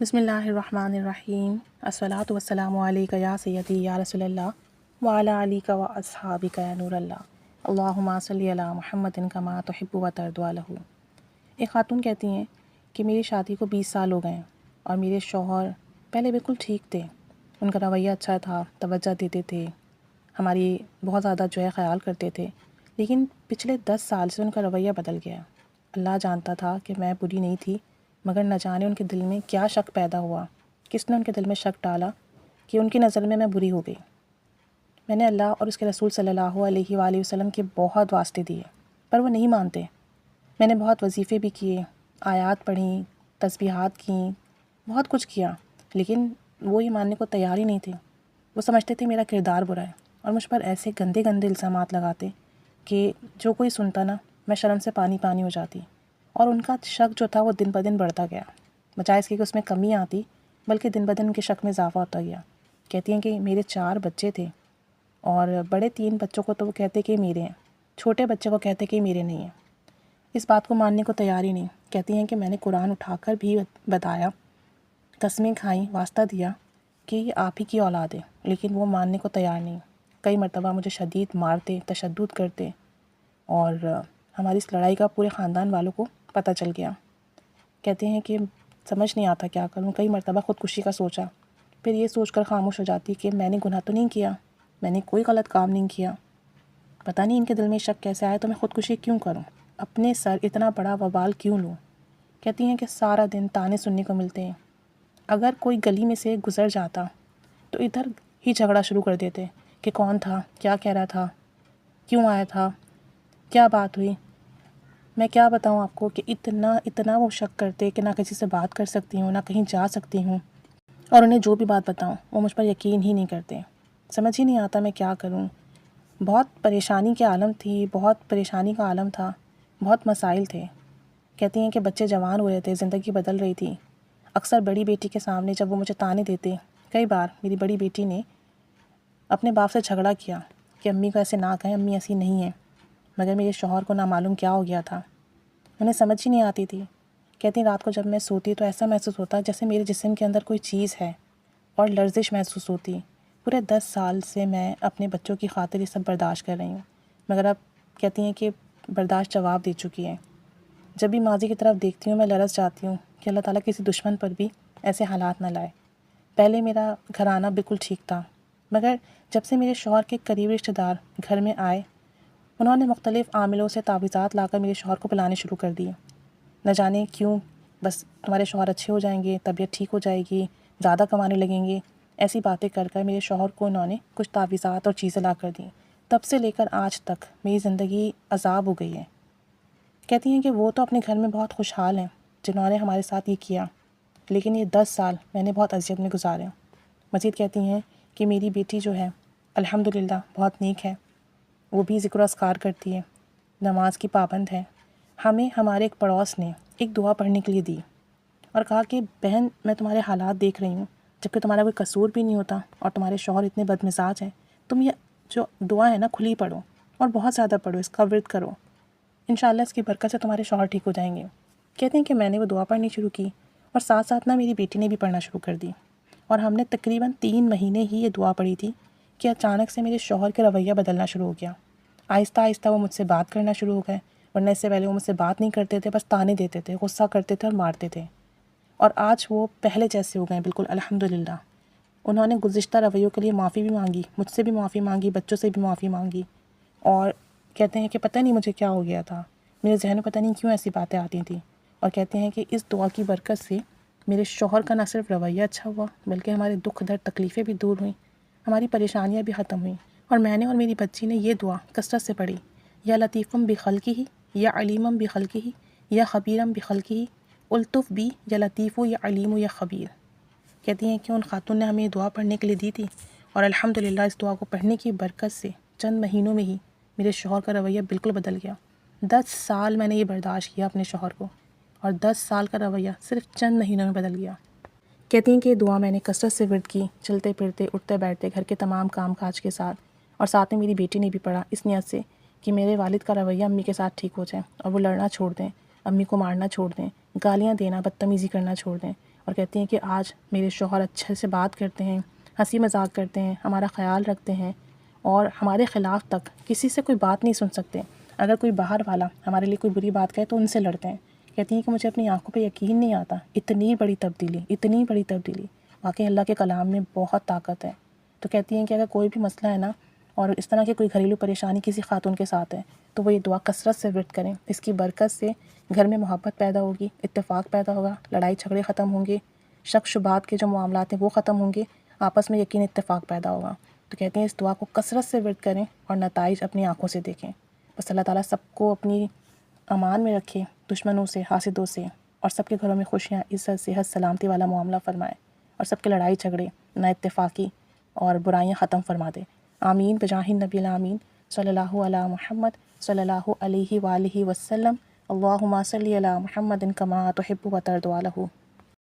بسم اللہ الرحمن الرحیم الصلاۃ والسلام علیک یا سیدی یا رسول اللہ وعلی علیک و اصحابک یا نور اللہ اللہم صلی علی محمد کما تحب و ترضی لہ۔ ایک خاتون کہتی ہیں کہ میری شادی کو 20 سال ہو گئے ہیں اور میرے شوہر پہلے بالکل ٹھیک تھے، ان کا رویہ اچھا تھا، توجہ دیتے تھے، ہماری بہت زیادہ خیال کرتے تھے، لیکن پچھلے 10 سال سے ان کا رویہ بدل گیا۔ اللہ جانتا تھا کہ میں بری نہیں تھی، مگر نہ جانے ان کے دل میں کیا شک پیدا ہوا، کس نے ان کے دل میں شک ڈالا کہ ان کی نظر میں بری ہو گئی۔ میں نے اللہ اور اس کے رسول صلی اللہ علیہ وآلہ وسلم کے بہت واسطے دیے، پر وہ نہیں مانتے۔ میں نے بہت وظیفے بھی کیے، آیات پڑھیں، تسبیحات کیں، بہت کچھ کیا، لیکن وہ یہ ماننے کو تیار ہی نہیں تھے۔ وہ سمجھتے تھے میرا کردار برا ہے اور مجھ پر ایسے گندے گندے الزامات لگاتے کہ جو کوئی سنتا نا، میں شرم سے پانی پانی ہو جاتی، اور ان کا شک جو تھا وہ دن بدن بڑھتا گیا، بجائے اس کی کہ اس میں کمی آتی، بلکہ دن بدن ان کے شک میں اضافہ ہوتا گیا۔ کہتی ہیں کہ میرے 4 بچے تھے اور بڑے 3 بچوں کو تو وہ کہتے کہ میرے ہیں، چھوٹے بچے کو کہتے کہ میرے نہیں ہیں۔ اس بات کو ماننے کو تیار ہی نہیں۔ کہتی ہیں کہ میں نے قرآن اٹھا کر بھی بتایا، قسمیں کھائیں، واسطہ دیا کہ یہ آپ ہی کی اولاد ہے، لیکن وہ ماننے کو تیار نہیں۔ کئی مرتبہ مجھے شدید مارتے، تشدد کرتے، اور ہماری اس لڑائی کا پورے خاندان والوں کو پتہ چل گیا۔ کہتے ہیں کہ سمجھ نہیں آتا کیا کروں، کئی مرتبہ خودکشی کا سوچا، پھر یہ سوچ کر خاموش ہو جاتی کہ میں نے گناہ تو نہیں کیا، میں نے کوئی غلط کام نہیں کیا، پتہ نہیں ان کے دل میں شک کیسے آیا، تو میں خودکشی کیوں کروں، اپنے سر اتنا بڑا وبال کیوں لوں۔ کہتی ہیں کہ سارا دن تانے سننے کو ملتے ہیں، اگر کوئی گلی میں سے گزر جاتا تو ادھر ہی جھگڑا شروع کر دیتے کہ کون تھا، کیا کہہ رہا تھا، کیوں آیا تھا، کیا بات ہوئی۔ میں کیا بتاؤں آپ کو کہ اتنا وہ شک کرتے کہ نہ کسی سے بات کر سکتی ہوں، نہ کہیں جا سکتی ہوں، اور انہیں جو بھی بات بتاؤں وہ مجھ پر یقین ہی نہیں کرتے۔ سمجھ ہی نہیں آتا میں کیا کروں۔ بہت پریشانی کے عالم تھی، بہت پریشانی کا عالم تھا، بہت مسائل تھے۔ کہتی ہیں کہ بچے جوان ہو رہے تھے، زندگی بدل رہی تھی۔ اکثر بڑی بیٹی کے سامنے جب وہ مجھے تانے دیتے، کئی بار میری بڑی بیٹی نے اپنے باپ سے جھگڑا کیا کہ امی کو ایسے نہ کہیں، امی ایسی نہیں ہیں، مگر میرے شوہر کو نہ معلوم کیا ہو گیا تھا، انہیں سمجھ ہی نہیں آتی تھی۔ کہتی ہیں رات کو جب میں سوتی تو ایسا محسوس ہوتا جیسے میرے جسم کے اندر کوئی چیز ہے، اور لرزش محسوس ہوتی۔ پورے 10 سال سے میں اپنے بچوں کی خاطر یہ سب برداشت کر رہی ہوں، مگر اب کہتی ہیں کہ برداشت جواب دے چکی ہے۔ جب بھی ماضی کی طرف دیکھتی ہوں میں لرز جاتی ہوں کہ اللہ تعالیٰ کسی دشمن پر بھی ایسے حالات نہ لائے۔ پہلے میرا گھرانہ بالکل ٹھیک تھا، مگر جب سے میرے شوہر کے قریبی رشتہ دار گھر میں آئے، انہوں نے مختلف عاملوں سے تعویذات لا کر میرے شوہر کو پلانے شروع کر دیے۔ نہ جانے کیوں، بس تمہارے شوہر اچھے ہو جائیں گے، طبیعت ٹھیک ہو جائے گی، زیادہ کمانے لگیں گے، ایسی باتیں کر کر میرے شوہر کو انہوں نے کچھ تعویذات اور چیزیں لا کر دیں۔ تب سے لے کر آج تک میری زندگی عذاب ہو گئی ہے۔ کہتی ہیں کہ وہ تو اپنے گھر میں بہت خوشحال ہیں جنہوں نے ہمارے ساتھ یہ کیا، لیکن یہ 10 سال میں نے بہت اذیت میں گزارے۔ مزید کہتی ہیں کہ میری بیٹی جو ہے الحمدللہ بہت نیک ہے، وہ بھی ذکر و اذکار کرتی ہے، نماز کی پابند ہے۔ ہمیں ہمارے ایک پڑوس نے ایک دعا پڑھنے کے لیے دی اور کہا کہ بہن میں تمہارے حالات دیکھ رہی ہوں، جبکہ تمہارا کوئی قصور بھی نہیں ہوتا اور تمہارے شوہر اتنے بد مزاج ہیں، تم یہ جو دعا ہے نا کھلی پڑھو اور بہت زیادہ پڑھو، اس کا ورد کرو، انشاءاللہ اس کی برکت سے تمہارے شوہر ٹھیک ہو جائیں گے۔ کہتے ہیں کہ میں نے وہ دعا پڑھنی شروع کی اور ساتھ ساتھ نا میری بیٹی نے بھی پڑھنا شروع کر دی، اور ہم نے تقریباً 3 مہینے ہی یہ دعا پڑھی تھی کہ اچانک سے میرے شوہر کا رویہ بدلنا شروع ہو گیا۔ آہستہ آہستہ وہ مجھ سے بات کرنا شروع ہو گئے، ورنہ اس سے پہلے وہ مجھ سے بات نہیں کرتے تھے، بس تانے دیتے تھے، غصہ کرتے تھے اور مارتے تھے، اور آج وہ پہلے جیسے ہو گئے بالکل الحمدللہ۔ انہوں نے گزشتہ رویوں کے لیے معافی بھی مانگی، مجھ سے بھی معافی مانگی، بچوں سے بھی معافی مانگی، اور کہتے ہیں کہ پتہ نہیں مجھے کیا ہو گیا تھا، میرے ذہن میں پتہ نہیں کیوں ایسی باتیں آتی تھیں، اور کہتے ہیں کہ اس دعا کی برکت سے میرے شوہر کا نہ صرف رویہ اچھا ہوا، بلکہ ہمارے دکھ درد تکلیفیں بھی دور ہوئیں، ہماری پریشانیاں بھی ختم ہوئیں، اور میں نے اور میری بچی نے یہ دعا کثرت سے پڑھی، یا لطیفم بخلقہ یا علیمم بخلقہ یا خبیرم بخلقہ، الطف بی یا لطیف یا علیم یا خبیر۔ کہتی ہیں کہ ان خاتون نے ہمیں یہ دعا پڑھنے کے لیے دی تھی، اور الحمدللہ اس دعا کو پڑھنے کی برکت سے چند مہینوں میں ہی میرے شوہر کا رویہ بالکل بدل گیا۔ 10 سال میں نے یہ برداشت کیا اپنے شوہر کو، اور 10 سال کا رویہ صرف چند مہینوں میں بدل گیا۔ کہتی ہیں کہ یہ دعا میں نے کثرت سے ورد کی، چلتے پھرتے، اٹھتے بیٹھتے، گھر کے تمام کام کاج کے ساتھ، اور ساتھ میں میری بیٹی نے بھی پڑھا، اس نیت سے کہ میرے والد کا رویہ امی کے ساتھ ٹھیک ہو جائے اور وہ لڑنا چھوڑ دیں، امی کو مارنا چھوڑ دیں، گالیاں دینا، بدتمیزی کرنا چھوڑ دیں، اور کہتی ہیں کہ آج میرے شوہر اچھے سے بات کرتے ہیں، ہنسی مذاق کرتے ہیں، ہمارا خیال رکھتے ہیں اور ہمارے خلاف تک کسی سے کوئی بات نہیں سن سکتے۔ اگر کوئی باہر والا ہمارے لیے کوئی بری بات کہے تو ان سے لڑتے ہیں۔ کہتی ہیں کہ مجھے اپنی آنکھوں پہ یقین نہیں آتا، اتنی بڑی تبدیلی، اتنی بڑی تبدیلی۔ واقعی اللہ کے کلام میں بہت طاقت ہے۔ تو کہتی ہیں کہ اگر کوئی بھی مسئلہ ہے نا اور اس طرح کی کوئی گھریلو پریشانی کسی خاتون کے ساتھ ہے تو وہ یہ دعا کثرت سے ورد کریں، اس کی برکت سے گھر میں محبت پیدا ہوگی، اتفاق پیدا ہوگا، لڑائی جھگڑے ختم ہوں گے، شک شبہات کے جو معاملات ہیں وہ ختم ہوں گے، آپس میں یقین اتفاق پیدا ہوگا۔ تو کہتے ہیں اس دعا کو کثرت سے ورد کریں اور نتائج اپنی آنکھوں سے دیکھیں۔ بس اللہ تعالیٰ سب کو اپنی امان میں رکھے، دشمنوں سے، حاسدوں سے، اور سب کے گھروں میں خوشیاں، عزت، صحت، سلامتی والا معاملہ فرمائے، اور سب کے لڑائی جھگڑے، نا اتفاقی اور برائیاں ختم فرما دے۔ آمین بجاہ نبی الامین صلی اللہ علی محمد صلی اللہ علیہ وآلہ وسلم۔ اللہم صلی علی محمد کما تحب و ترضی عنہ۔